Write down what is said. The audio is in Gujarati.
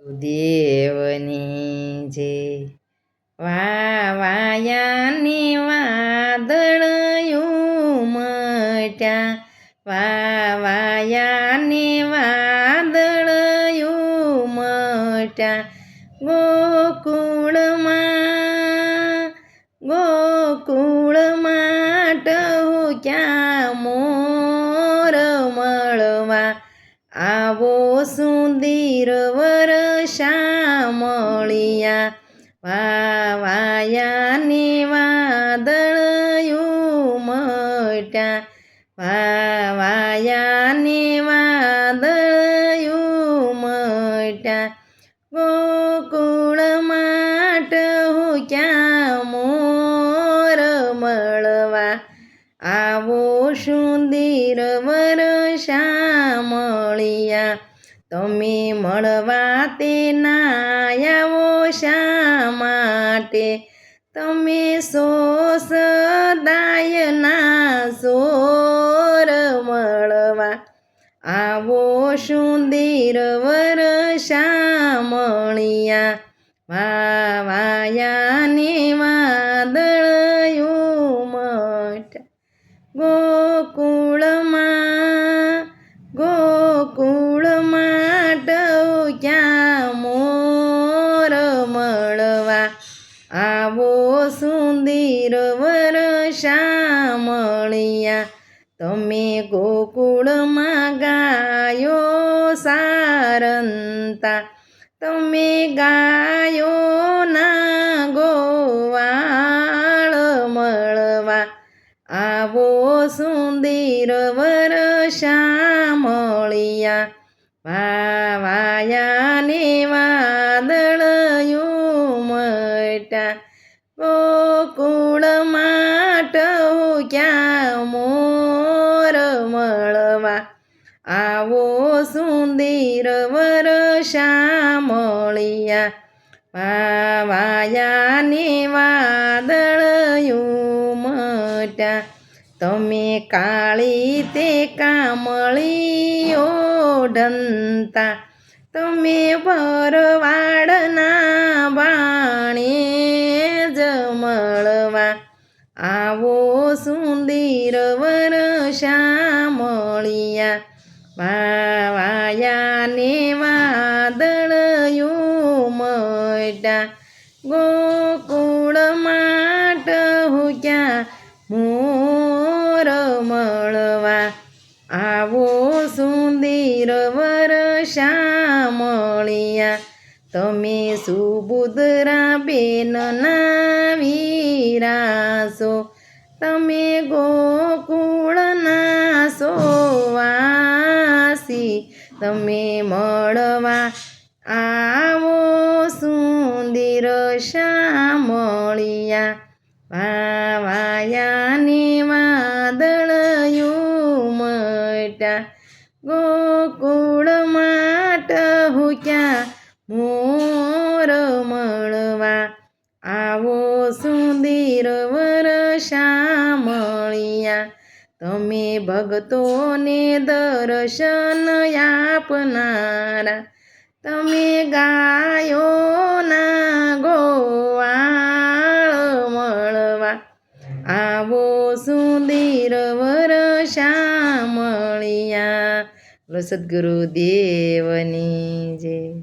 દેવની જે વાયાની વાદળયું મટ્યા વાયાની વાદળયું મટ્યા ગોકુળમાં ટહુક્યા મોર મળવા આવો સુંદર વર્ષા મળ્યા વાયાની વાદળયું મટ્યા વાયાની વાદળયું મટ્યા ગોકુળમાં ટહુક્યા મોર મળવા આવો સુંદર વર્ષા મળ્યા તમે મળવા તે ના આવો શા માટે તમે સદાયના સોર મળવા આવો સુંદર વર્ષા મળ્યા વાયાની વાદળયું મટ્યા ગોકુળમાં ટહુક્યા મોર મળવા આવો સુંદર વર્ષા મળ્યા તમે ગોકુળમાં ગાયો સારંતા તમે ગાયોના ગોવાળ મળવા આવો સુંદર વર્ષા મળ્યા વાયાની વાદળયું મટ્યા ગોકુળમાં ટહુક્યા મોર મળવા આવો સુંદર વર્ષા મળ્યા વાયાની વાદળયું મટ્યા તમે કાળી તે કામળી ઓઢંતા તમે ભરવાડના બાણે જ મળવા આવો સુંદર વર્ષા મળ્યા વાયાની વાદળયું મટ્યા ગોકુળમાં ટહુક્યા મોર મળવા આવો સુંદર વર્ષા મળ્યા તમે સુબુદ્રા બેનના વીરાસો તમે ગોકુળના સોવાસી તમે મળવા આવો સુંદર શા મળ્યા વાયાની વાદળયું મટ્યા ગોકુળમાં ટહુક્યા મોર મળવા આવો સુંદર વર્ષા મળ્યા તમે ભક્તોને દર્શન આપનારા તમે ગાયોના ગોવાળ મળવા આવો સુંદર વર્ષા મળ્યા. સદગુરુ દેવની જય.